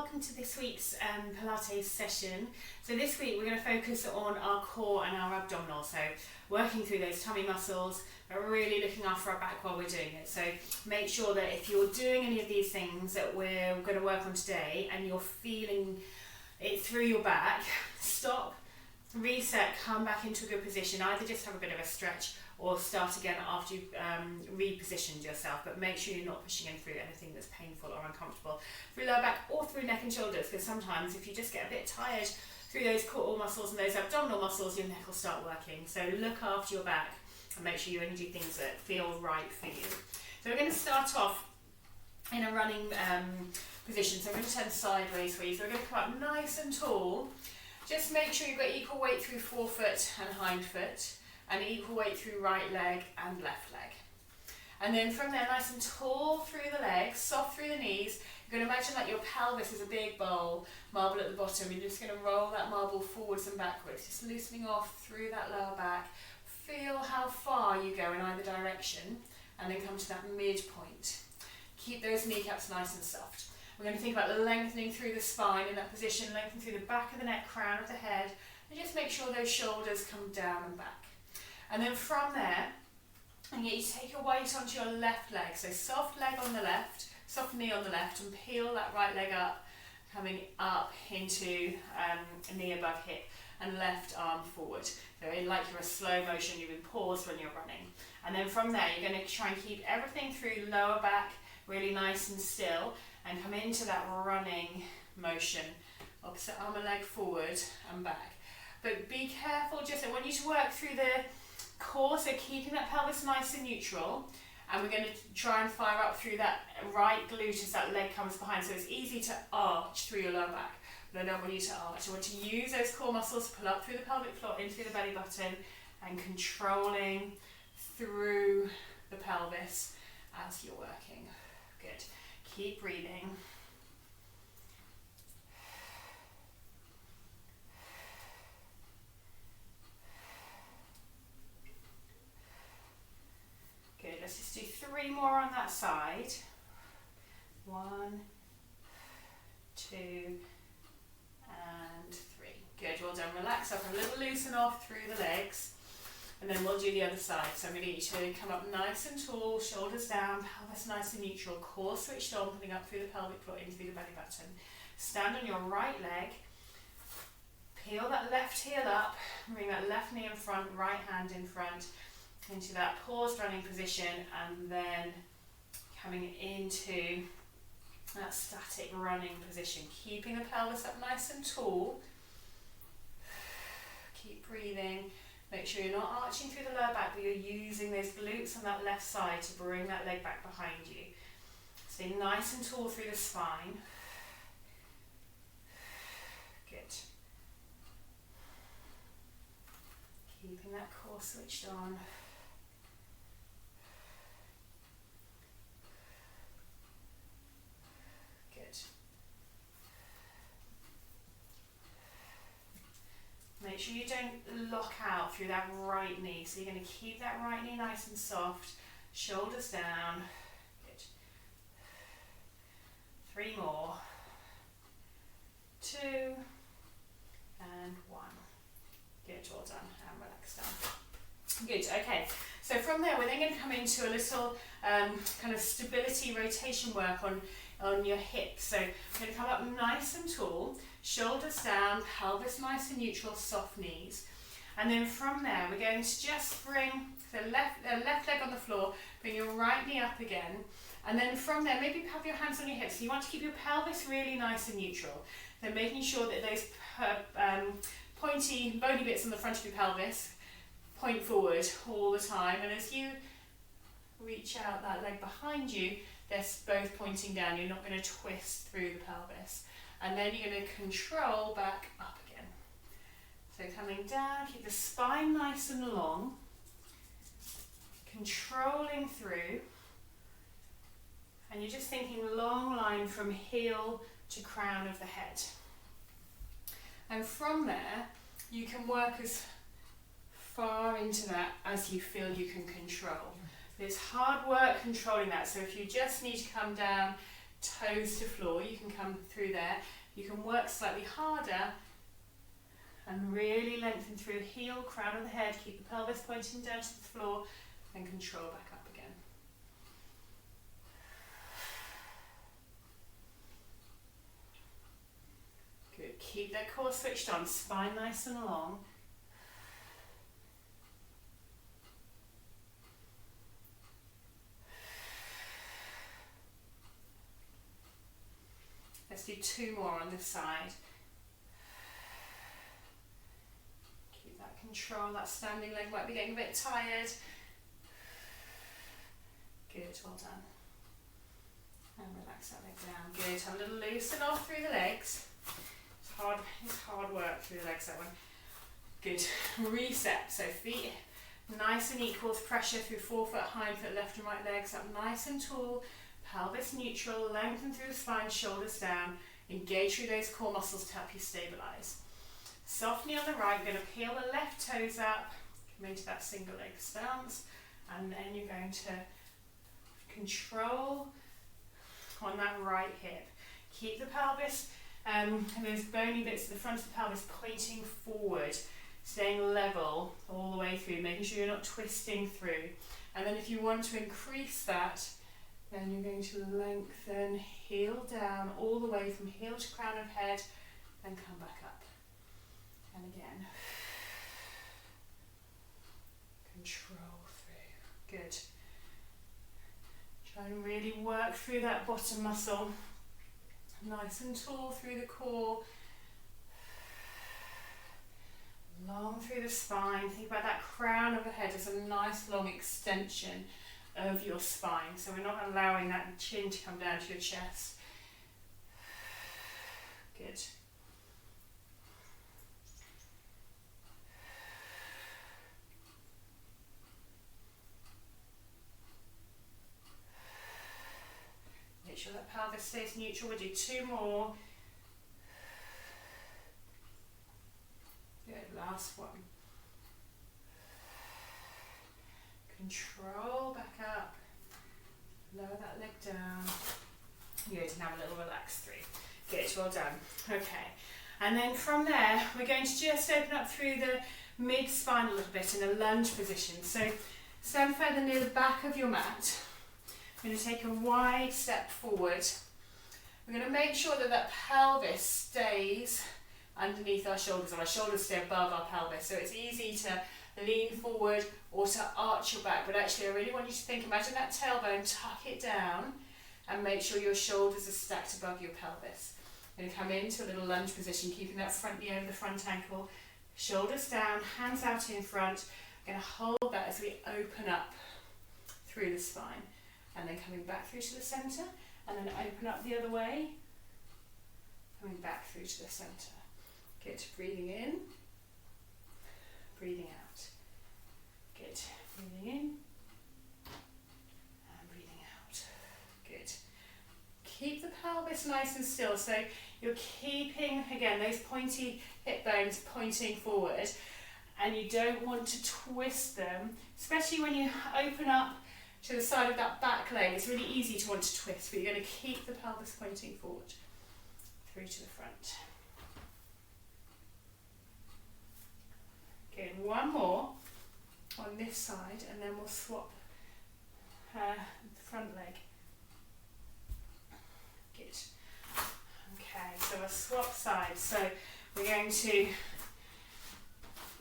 welcome to this week's Pilates session. So this week we're going to focus on our core and our abdominal, so working through those tummy muscles, but really looking after our back while we're doing it. So make sure that if you're doing any of these things that we're going to work on today and you're feeling it through your back, stop, reset, come back into a good position. Either just have a bit of a stretch or start again after you've repositioned yourself, but make sure you're not pushing in through anything that's painful or uncomfortable through lower back or through neck and shoulders, because sometimes if you just get a bit tired through those core muscles and those abdominal muscles, your neck will start working. So look after your back and make sure you only do things that feel right for you. So we're going to start off in a running position. So I'm going to turn sideways for you. So we're going to come up nice and tall. Just make sure you've got equal weight through forefoot and hind foot, and equal weight through right leg and left leg. And then from there, nice and tall through the legs, soft through the knees. You're going to imagine that your pelvis is a big bowl, marble at the bottom. You're just going to roll that marble forwards and backwards, just loosening off through that lower back. Feel how far you go in either direction, and then come to that midpoint. Keep those kneecaps nice and soft. We're going to think about lengthening through the spine in that position, lengthen through the back of the neck, crown of the head, and just make sure those shoulders come down and back. And then from there, and you take your weight onto your left leg, so soft leg on the left, soft knee on the left, and peel that right leg up, coming up into knee above hip, and left arm forward. So like you're a slow motion, you've been paused when you're running. And then from there, you're going to try and keep everything through lower back, really nice and still, and come into that running motion, opposite arm and leg forward and back. But be careful, just I want you to work through the core, so keeping that pelvis nice and neutral, and we're going to try and fire up through that right glute as that leg comes behind, so it's easy to arch through your lower back, but I don't want you to arch. I want to use those core muscles to pull up through the pelvic floor into the belly button and controlling through the pelvis as you're working. Good. Keep breathing. Good, let's just do 3 more on that side. 1, 2, and 3. Good, well done. Relax up a little, loosen off through the legs, and then we'll do the other side. So I'm going to get you to come up nice and tall, shoulders down, pelvis nice and neutral, core switched on, putting up through the pelvic floor, in through the belly button. Stand on your right leg, peel that left heel up, bring that left knee in front, right hand in front, into that paused running position, and then coming into that static running position, keeping the pelvis up nice and tall. Keep breathing. Make sure you're not arching through the lower back, but you're using those glutes on that left side to bring that leg back behind you. Stay nice and tall through the spine. Good. Keeping that core switched on. Make sure you don't lock out through that right knee. So you're going to keep that right knee nice and soft, shoulders down. Good. 3 more. 2 and 1. Good, well done. And relax down. Good, okay. So from there, we're then going to come into a little kind of stability rotation work on your hips. So we're going to come up nice and tall, shoulders down, pelvis nice and neutral, soft knees. And then from there, we're going to just bring the left leg on the floor, bring your right knee up again. And then from there, maybe have your hands on your hips. So you want to keep your pelvis really nice and neutral. So making sure that those pointy, bony bits on the front of your pelvis point forward all the time. And as you reach out that leg behind you, they're both pointing down. You're not going to twist through the pelvis. And then you're going to control back up again. So coming down, keep the spine nice and long. Controlling through. And you're just thinking long line from heel to crown of the head. And from there, you can work as far into that as you feel you can control. It's hard work controlling that, so if you just need to come down toes to floor. You can come through there. You can work slightly harder and really lengthen through heel, crown of the head. Keep the pelvis pointing down to the floor and control back up again. Good. Keep that core switched on, spine nice and long. Let's do 2 more on this side. Keep that control. That standing leg might be getting a bit tired. Good, well done. And relax that leg down. Good, have a little loosen off through the legs. It's hard work through the legs, that one. Good, reset. So feet nice and equal, pressure through forefoot, hindfoot, left and right legs up nice and tall. Pelvis neutral, lengthen through the spine, shoulders down. Engage through those core muscles to help you stabilise. Soft knee on the right, you're going to peel the left toes up, come into that single leg stance, and then you're going to control on that right hip. Keep the pelvis and those bony bits at the front of the pelvis pointing forward, staying level all the way through, making sure you're not twisting through. And then if you want to increase that, then you're going to lengthen, heel down, all the way from heel to crown of head, then come back up. And again. Control through. Good. Try and really work through that bottom muscle. Nice and tall through the core. Long through the spine. Think about that crown of the head as a nice long extension of your spine, so we're not allowing that chin to come down to your chest. Good. Make sure that pelvis stays neutral. We'll do 2 more. Good, last one. Control back up, lower that leg down. Good, and have a little relax through. Good, well done. Okay, and then from there, we're going to just open up through the mid-spine a little bit in a lunge position. So stand further near the back of your mat. We're going to take a wide step forward. We're going to make sure that that pelvis stays underneath our shoulders, or our shoulders stay above our pelvis. So it's easy to lean forward or to arch your back, but actually I really want you to think, imagine that tailbone, tuck it down and make sure your shoulders are stacked above your pelvis. And come into a little lunge position, keeping that front knee over the front ankle, shoulders down, hands out in front. We're going to hold that as we open up through the spine, and then coming back through to the centre, and then open up the other way, coming back through to the centre. Good, breathing in, breathing out. Good. Breathing in and breathing out. Good. Keep the pelvis nice and still. So you're keeping, again, those pointy hip bones pointing forward, and you don't want to twist them, especially when you open up to the side of that back leg. It's really easy to want to twist, but you're going to keep the pelvis pointing forward through to the front. Good. One more on this side, and then we'll swap the front leg. Good. Okay, so we'll swap sides. So we're going to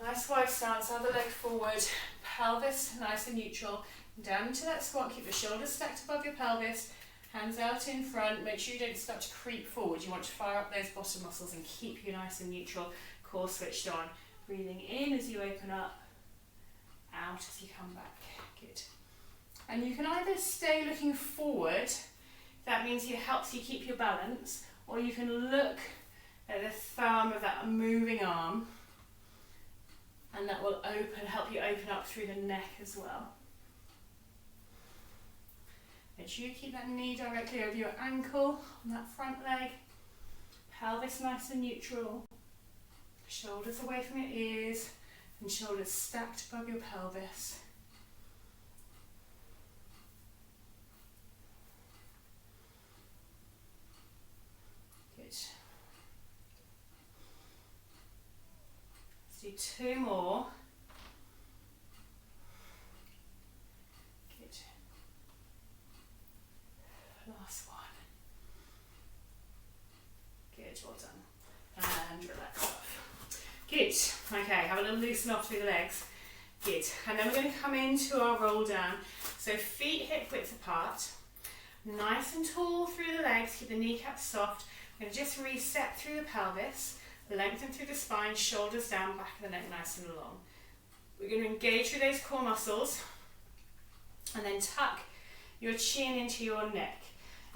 nice wide stance, other leg forward, pelvis nice and neutral, down into that squat. Keep the shoulders stacked above your pelvis, hands out in front. Make sure you don't start to creep forward. You want to fire up those bottom muscles and keep you nice and neutral, core switched on. Breathing in as you open up, out as you come back. Good. And you can either stay looking forward, that means it helps you keep your balance, or you can look at the thumb of that moving arm, and that will help you open up through the neck as well. Make sure you keep that knee directly over your ankle on that front leg, pelvis nice and neutral. Shoulders away from your ears and shoulders stacked above your pelvis. do 2 more. Good. Last one. Good, well done. And relax off. Good. Okay, have a little loosen off through the legs. Good. And then we're going to come into our roll down. So feet hip width apart. Nice and tall through the legs. Keep the kneecaps soft. We're going to just reset through the pelvis. Lengthen through the spine, shoulders down, back of the neck nice and long. We're going to engage through those core muscles. And then tuck your chin into your neck.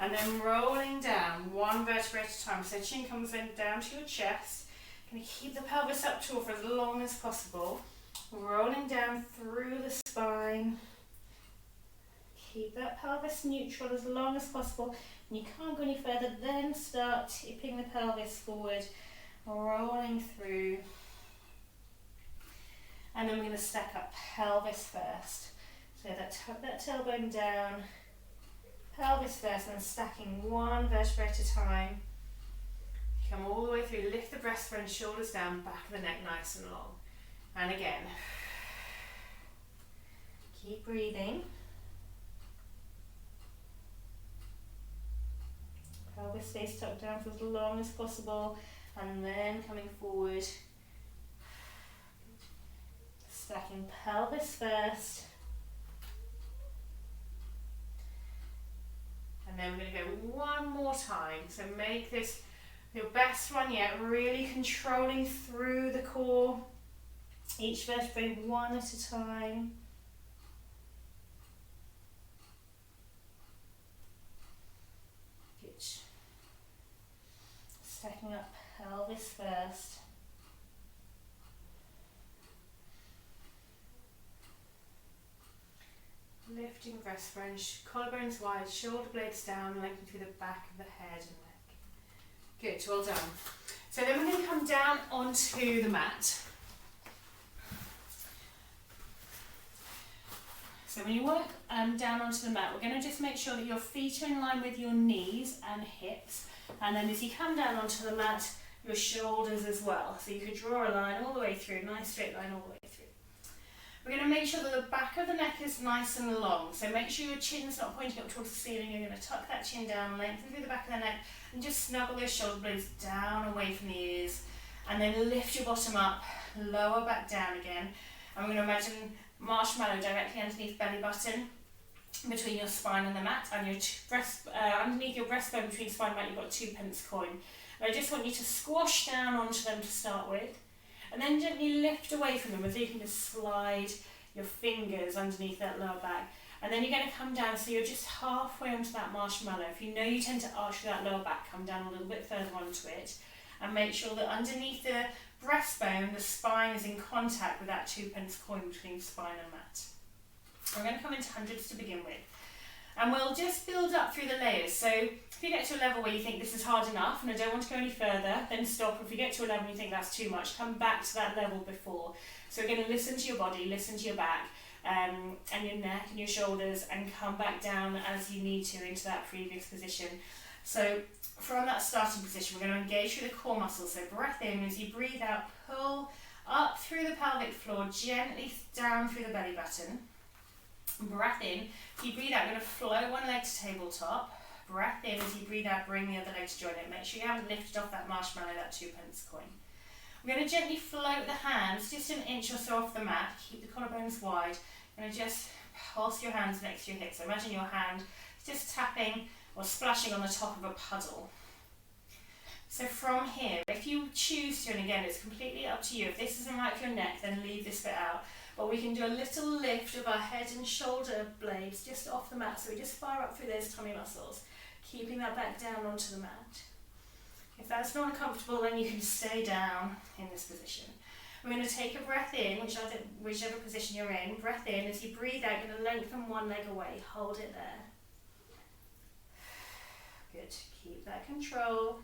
And then rolling down, 1 vertebra at a time. So chin comes in down to your chest. Going to keep the pelvis up tall for as long as possible. Rolling down through the spine. Keep that pelvis neutral as long as possible. And you can't go any further, then start tipping the pelvis forward, rolling through. And then we're going to stack up pelvis first. So tuck that tailbone down, pelvis first, and then stacking 1 vertebra at a time. Come all the way through, lift the breastbone, shoulders down, back of the neck nice and long. And again. Keep breathing. Pelvis stays tucked down for as long as possible, and then coming forward. Stacking pelvis first. And then we're going to go 1 more time. So make this your best one yet, really controlling through the core. Each vertebrae 1 at a time. Good. Stacking up pelvis first. Lifting breastbone, collarbones wide, shoulder blades down, lengthening through the back of the head and neck. Good, well done. So then we're going to come down onto the mat. So when you work down onto the mat, we're going to just make sure that your feet are in line with your knees and hips. And then as you come down onto the mat, your shoulders as well. So you could draw a line all the way through, nice straight line all the way through. We're going to make sure that the back of the neck is nice and long. So make sure your chin's not pointing up towards the ceiling. You're going to tuck that chin down, lengthen through the back of the neck, and just snuggle those shoulder blades down away from the ears. And then lift your bottom up, lower back down again. And we're going to imagine marshmallow directly underneath belly button, between your spine and the mat, and your underneath your breastbone between spine and mat, you've got a 2p coin. And I just want you to squash down onto them to start with. And then gently lift away from them as you can just slide your fingers underneath that lower back. And then you're going to come down so you're just halfway onto that marshmallow. If you know you tend to arch that lower back, come down a little bit further onto it. And make sure that underneath the breastbone, the spine is in contact with that 2p coin between spine and mat. We're going to come into hundreds to begin with. And we'll just build up through the layers. So if you get to a level where you think this is hard enough and I don't want to go any further, then stop. If you get to a level and you think that's too much, come back to that level before. So we're going to listen to your body, listen to your back, and your neck and your shoulders, and come back down as you need to into that previous position. So from that starting position, we're going to engage through the core muscles. So breath in, as you breathe out, pull up through the pelvic floor, gently down through the belly button. Breath in, as you breathe out, we're going to float one leg to tabletop. Breath in, as you breathe out, bring the other leg to join it. Make sure you haven't lifted off that marshmallow, that 2p coin. We're going to gently float the hands just an inch or so off the mat. Keep the collarbones wide. You're going to just pulse your hands next to your hips. So imagine your hand just tapping or splashing on the top of a puddle. So from here, if you choose to, and again it's completely up to you, if this isn't right for your neck, then leave this bit out. But we can do a little lift of our head and shoulder blades just off the mat. So we just fire up through those tummy muscles, keeping that back down onto the mat. If that's not uncomfortable, then you can stay down in this position. We're going to take a breath in, whichever position you're in. Breath in, as you breathe out, you're going to lengthen one leg away. Hold it there. Good. Keep that control.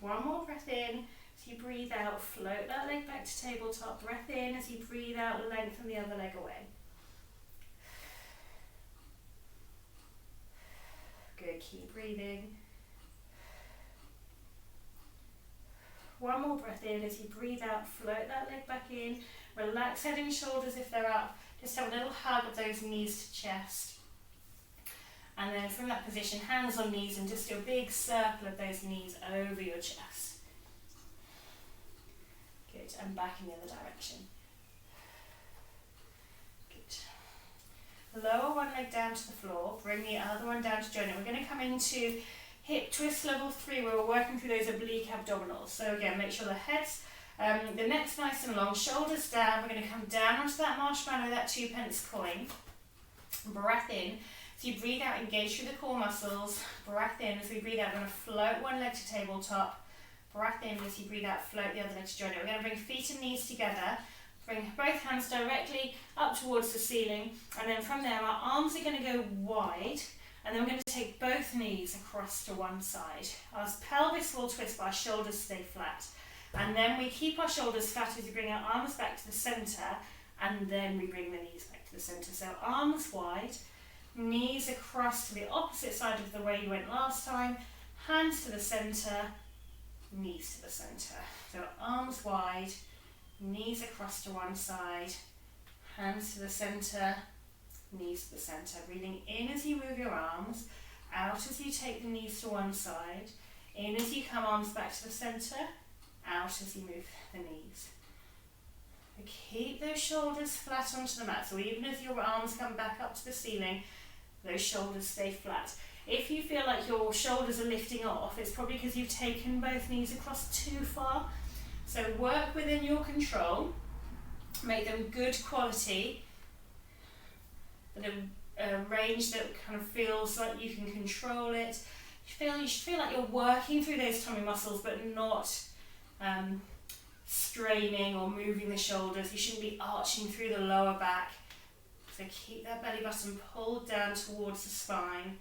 One more breath in. As you breathe out, float that leg back to tabletop. Breath in, as you breathe out, lengthen the other leg away. Good, keep breathing. One more breath in. As you breathe out, float that leg back in. Relax head and shoulders if they're up. Just have a little hug of those knees to chest. And then from that position, hands on knees, and just do a big circle of those knees over your chest. Good, and back in the other direction. Good. Lower one leg down to the floor, bring the other one down to join it. We're going to come into hip twist level 3, where we're working through those oblique abdominals. So again, make sure the head's, the neck's nice and long, shoulders down. We're going to come down onto that marshmallow, that 2p coin. Breath in. As you breathe out, engage through the core muscles. Breath in. As we breathe out, we're going to float one leg to tabletop. Breath in. As you breathe out, float the other leg to join it. We're going to bring feet and knees together. Bring both hands directly up towards the ceiling. And then from there, our arms are going to go wide. And then we're going to take both knees across to one side. Our pelvis will twist, but our shoulders stay flat. And then we keep our shoulders flat as we bring our arms back to the centre. And then we bring the knees back to the centre. So arms wide. Knees across to the opposite side of the way you went last time. Hands to the centre, knees to the centre. So arms wide, knees across to one side, hands to the centre, knees to the centre. Breathing in as you move your arms, out as you take the knees to one side, in as you come arms back to the centre, out as you move the knees. Keep those shoulders flat onto the mat, so even as your arms come back up to the ceiling, those shoulders stay flat. If you feel like your shoulders are lifting off, it's probably because you've taken both knees across too far. So work within your control, make them good quality, but a range that kind of feels like you can control it. You should feel like you're working through those tummy muscles, but not straining or moving the shoulders. You shouldn't be arching through the lower back. So keep that belly button pulled down towards the spine.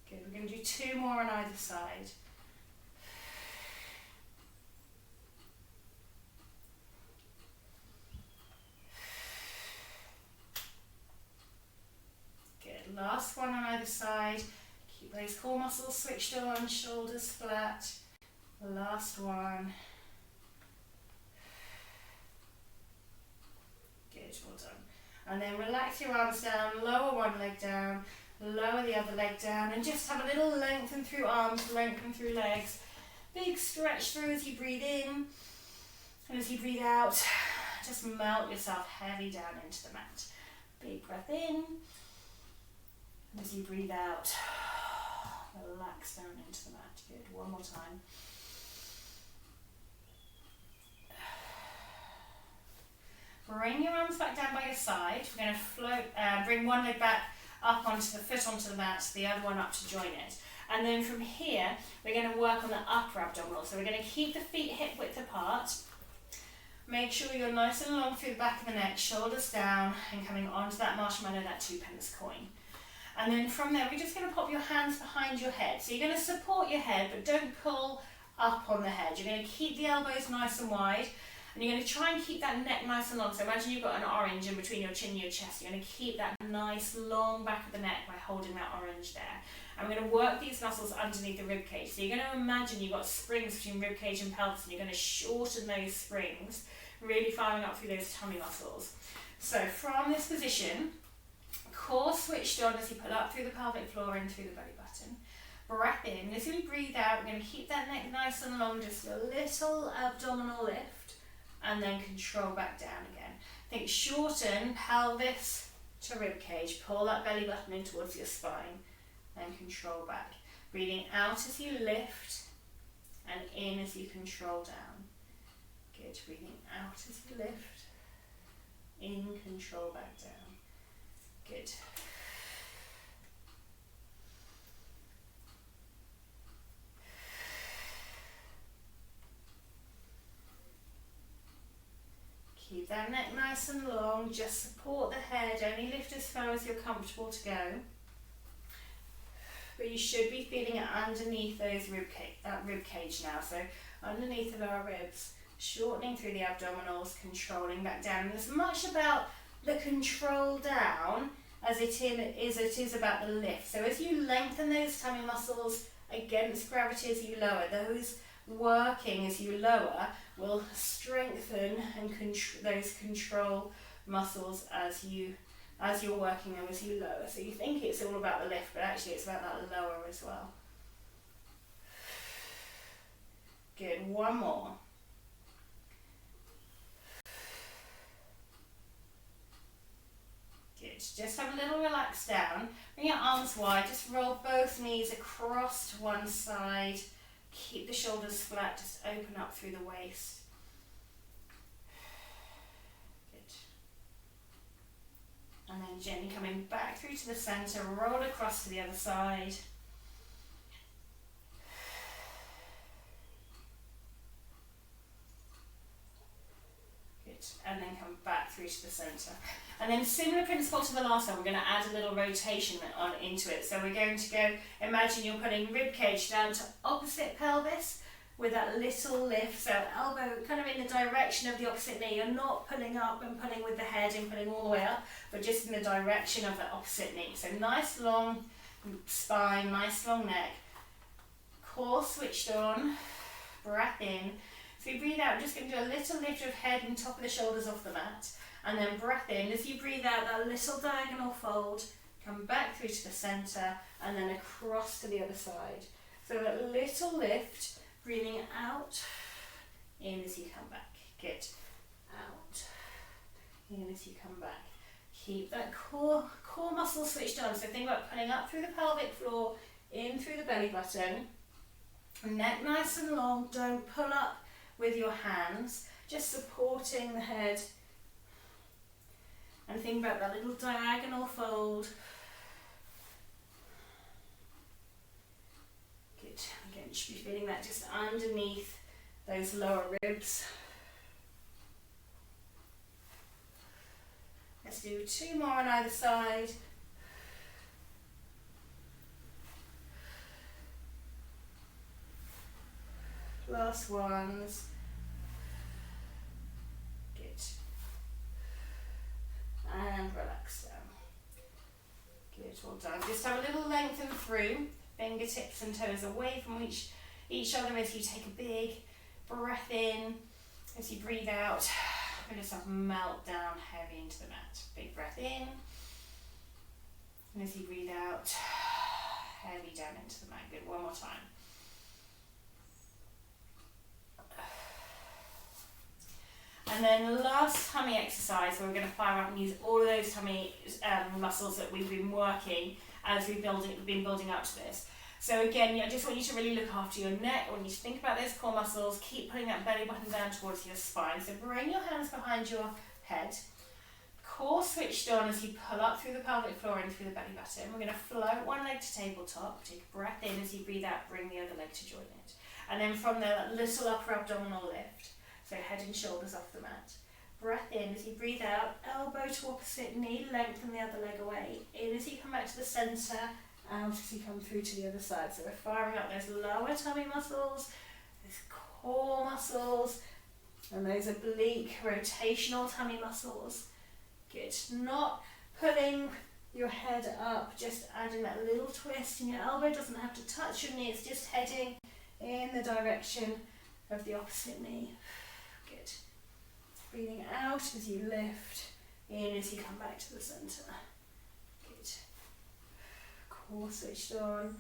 Good, we're going to do 2 more on either side. Good, last one on either side. Keep those core muscles switched on, shoulders flat. Last one. Good, well done. And then relax your arms down, lower one leg down, lower the other leg down, and just have a little lengthen through arms, lengthen through legs. Big stretch through as you breathe in, and as you breathe out, just melt yourself heavy down into the mat. Big breath in, and as you breathe out, relax down into the mat. Good, one more time. Bring your arms back down by your side. We're going to float, bring one leg back up onto the foot onto the mat, the other one up to join it. And then from here, we're going to work on the upper abdominal. So we're going to keep the feet hip width apart. Make sure you're nice and long through the back of the neck, shoulders down, and coming onto that marshmallow, that 2p coin. And then from there, we're just going to pop your hands behind your head. So you're going to support your head, but don't pull up on the head. You're going to keep the elbows nice and wide. And you're going to try and keep that neck nice and long. So imagine you've got an orange in between your chin and your chest. You're going to keep that nice long back of the neck by holding that orange there. And we're going to work these muscles underneath the rib cage. So you're going to imagine you've got springs between rib cage and pelvis, and you're going to shorten those springs, really firing up through those tummy muscles. So from this position, core switched on as you pull up through the pelvic floor and through the belly button. Breath in. As you breathe out, we're going to keep that neck nice and long, just a little abdominal lift. And then control back down again. Think shorten pelvis to rib cage. Pull that belly button in towards your spine. And control back. Breathing out as you lift. And in as you control down. Good. Breathing out as you lift. In, control back down. Good. Keep that neck nice and long, just support the head, only lift as far as you're comfortable to go. But you should be feeling it underneath those rib cage now, so underneath the lower ribs, shortening through the abdominals, controlling back down. And as much about the control down as it is about the lift. So as you lengthen those tummy muscles against gravity as you lower, those working as you lower will strengthen and those control muscles as you're working them as you lower. So you think it's all about the lift, but actually it's about that lower as well. Good, one more. Good, just have a little relax down. Bring your arms wide, just roll both knees across to one side. Keep the shoulders flat, just open up through the waist. Good. And then gently coming back through to the center, roll across to the other side. And then come back through to the center. And then similar principle to the last one, we're going to add a little rotation on into it. So we're going to go, imagine you're putting rib cage down to opposite pelvis with that little lift. So elbow kind of in the direction of the opposite knee. You're not pulling up and pulling with the head and pulling all the way up, but just in the direction of the opposite knee. So nice long spine, nice long neck. Core switched on, breath in. So you breathe out, I'm just going to do a little lift of head and top of the shoulders off the mat. And then breath in. As you breathe out, that little diagonal fold, come back through to the center and then across to the other side. So that little lift, breathing out, in as you come back. Good. Out, in as you come back. Keep that core muscle switched on. So think about pulling up through the pelvic floor, in through the belly button. Neck nice and long, don't pull up with your hands, just supporting the head. And think about that little diagonal fold. Good. Again, you should be feeling that just underneath those lower ribs. Let's do 2 more on either side. Last ones. Good. And relax down. Good, well done. Just have a little lengthen through, fingertips and toes away from each other as you take a big breath in. As you breathe out, let yourself melt down heavy into the mat. Big breath in. And as you breathe out, heavy down into the mat. Good, one more time. And then last tummy exercise, we're going to fire up and use all of those tummy muscles that we've been working as we've been building up to this. So again, I just want you to really look after your neck. I want you to think about those core muscles. Keep putting that belly button down towards your spine. So bring your hands behind your head. Core switched on as you pull up through the pelvic floor and through the belly button. We're going to float one leg to tabletop. Take a breath in as you breathe out. Bring the other leg to join it. And then from there, little upper abdominal lift. So head and shoulders off the mat. Breath in as you breathe out, elbow to opposite knee, lengthen the other leg away. In as you come back to the center, out as you come through to the other side. So we're firing up those lower tummy muscles, those core muscles, and those oblique rotational tummy muscles. Good. Not pulling your head up, just adding that little twist, and your elbow doesn't have to touch your knee, it's just heading in the direction of the opposite knee. Good. Breathing out as you lift, in as you come back to the center. Good. Core switched on.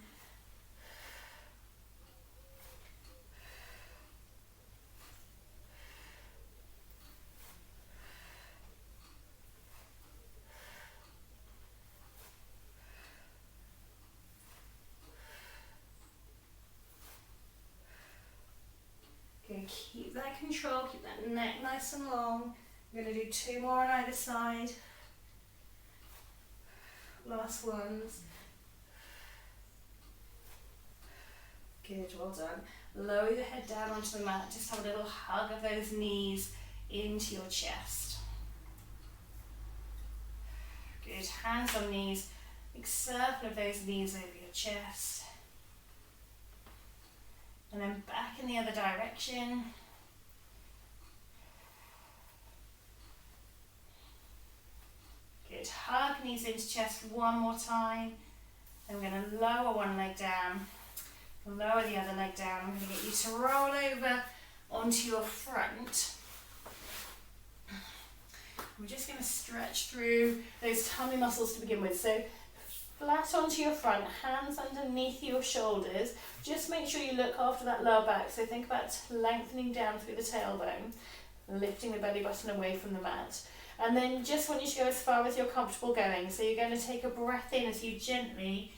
Good. Keep that control, keep that neck nice and long. We're going to do 2 more on either side. Last ones. Good, well done. Lower your head down onto the mat. Just have a little hug of those knees into your chest. Good, hands on knees. Big circle of those knees over your chest. And then back in the other direction. Good, hug knees into chest one more time. Then we're going to lower one leg down, lower the other leg down. I'm going to get you to roll over onto your front. We're just going to stretch through those tummy muscles to begin with. So flat onto your front, hands underneath your shoulders. Just make sure you look after that lower back. So think about lengthening down through the tailbone, lifting the belly button away from the mat. And then just want you to go as far as you're comfortable going. So you're going to take a breath in as you gently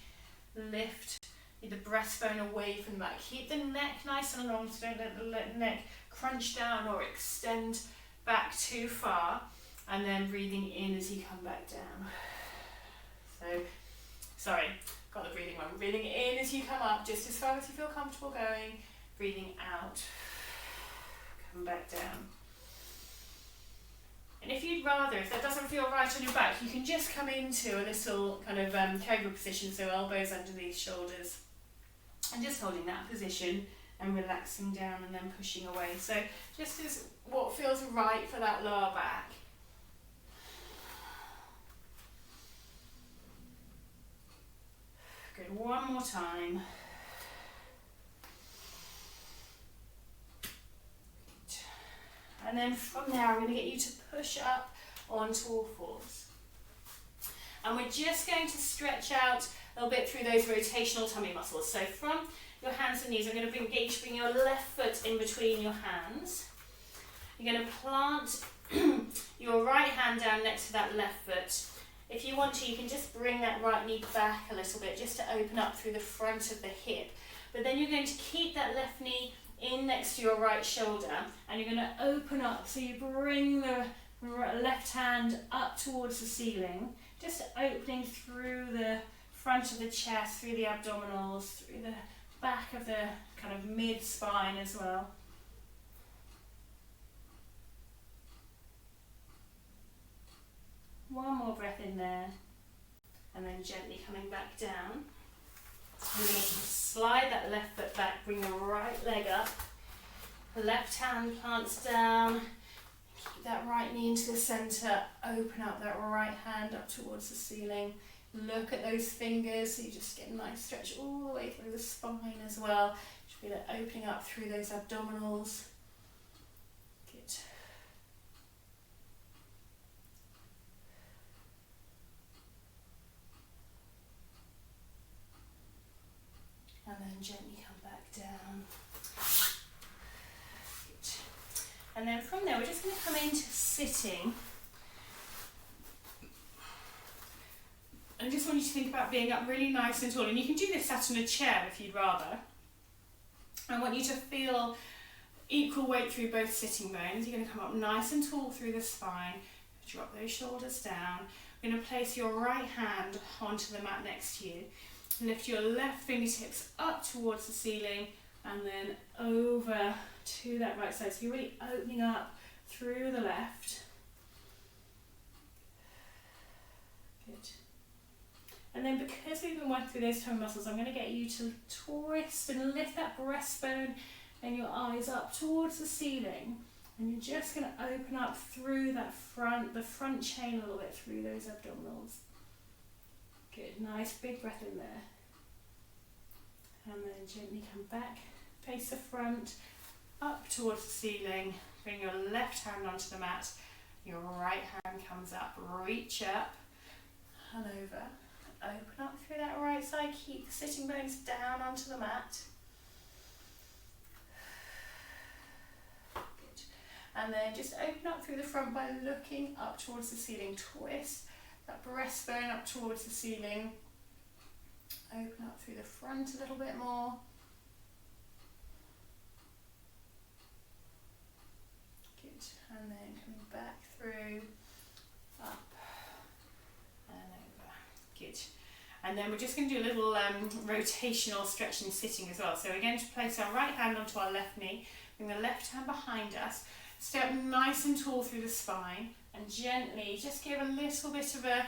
lift the breastbone away from the back. Keep the neck nice and long, so don't let the neck crunch down or extend back too far. And then breathing in as you come back down. So, sorry, got the breathing one. Breathing in as you come up, just as far as you feel comfortable going. Breathing out, come back down. And if you'd rather, if that doesn't feel right on your back, you can just come into a little kind of cobra position, so elbows underneath shoulders. And just holding that position and relaxing down and then pushing away. So just as what feels right for that lower back. Good, one more time. And then from there, I'm going to get you to push up onto all fours. And we're just going to stretch out a little bit through those rotational tummy muscles. So from your hands and knees, I'm going to get you to bring your left foot in between your hands. You're going to plant your right hand down next to that left foot. If you want to, you can just bring that right knee back a little bit just to open up through the front of the hip. But then you're going to keep that left knee in next to your right shoulder, and you're going to open up. So you bring the left hand up towards the ceiling, just opening through the front of the chest, through the abdominals, through the back of the kind of mid-spine as well. One more breath in there, and then gently coming back down. We're going to slide that left foot back, bring the right leg up. The left hand plants down, keep that right knee into the centre, open up that right hand up towards the ceiling. Look at those fingers, so you just get a nice stretch all the way through the spine as well. Just feel it opening up through those abdominals. Good. And then gently come back down. Good. And then from there, we're just going to come into sitting. I just want you to think about being up really nice and tall. And you can do this sat in a chair if you'd rather. I want you to feel equal weight through both sitting bones. You're going to come up nice and tall through the spine. Drop those shoulders down. You're going to place your right hand onto the mat next to you. Lift your left fingertips up towards the ceiling and then over to that right side. So you're really opening up through the left. Good. And then because we've been working through those tummy muscles, I'm going to get you to twist and lift that breastbone and your eyes up towards the ceiling. And you're just going to open up through that the front chain a little bit through those abdominals. Good, nice big breath in there. And then gently come back, face the front, up towards the ceiling. Bring your left hand onto the mat. Your right hand comes up, reach up and over. Open up through that right side, keep the sitting bones down onto the mat. Good. And then just open up through the front by looking up towards the ceiling. Twist that breastbone up towards the ceiling. Open up through the front a little bit more. Good. And then coming back through, up and over. Good. And then we're just going to do a little rotational stretching sitting as well. So we're going to place our right hand onto our left knee, bring the left hand behind us, step nice and tall through the spine, and gently just give a little bit of a,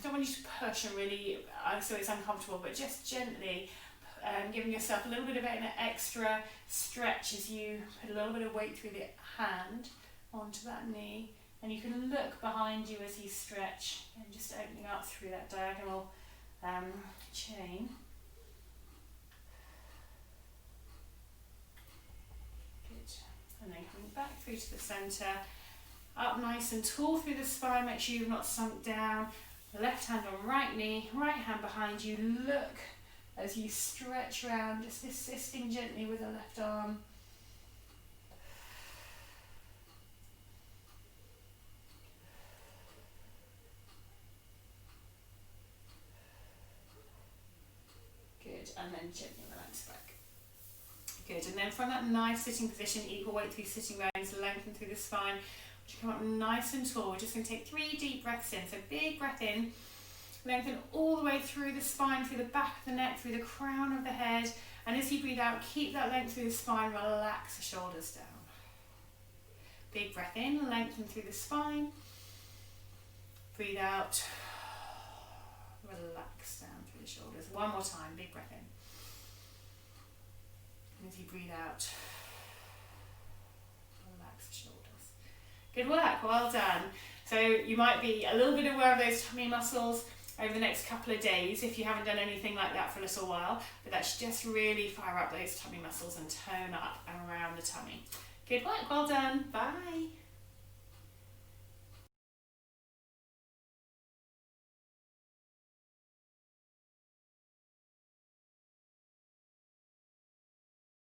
don't want you to push and really, so it's uncomfortable, but just gently giving yourself a little bit of an extra stretch as you put a little bit of weight through the hand onto that knee, And you can look behind you as you stretch and just opening up through that diagonal chain. Good. And then coming back through to the centre, up nice and tall through the spine, make sure you've not sunk down. Left hand on right knee, right hand behind you. Look as you stretch around, just assisting gently with the left arm. Good, and then gently relax back. Good, and then from that nice sitting position, equal weight through sitting bones, lengthen through the spine. You come up nice and tall. We're just going to take 3 deep breaths in. So big breath in, lengthen all the way through the spine, through the back of the neck, through the crown of the head. And as you breathe out, keep that length through the spine, relax the shoulders down. Big breath in, lengthen through the spine. Breathe out, relax down through the shoulders. One more time, big breath in. And as you breathe out, relax the shoulders. Good work, well done. So you might be a little bit aware of those tummy muscles over the next couple of days if you haven't done anything like that for a little while, but that's just really fire up those tummy muscles and tone up around the tummy. Good work, well done, bye.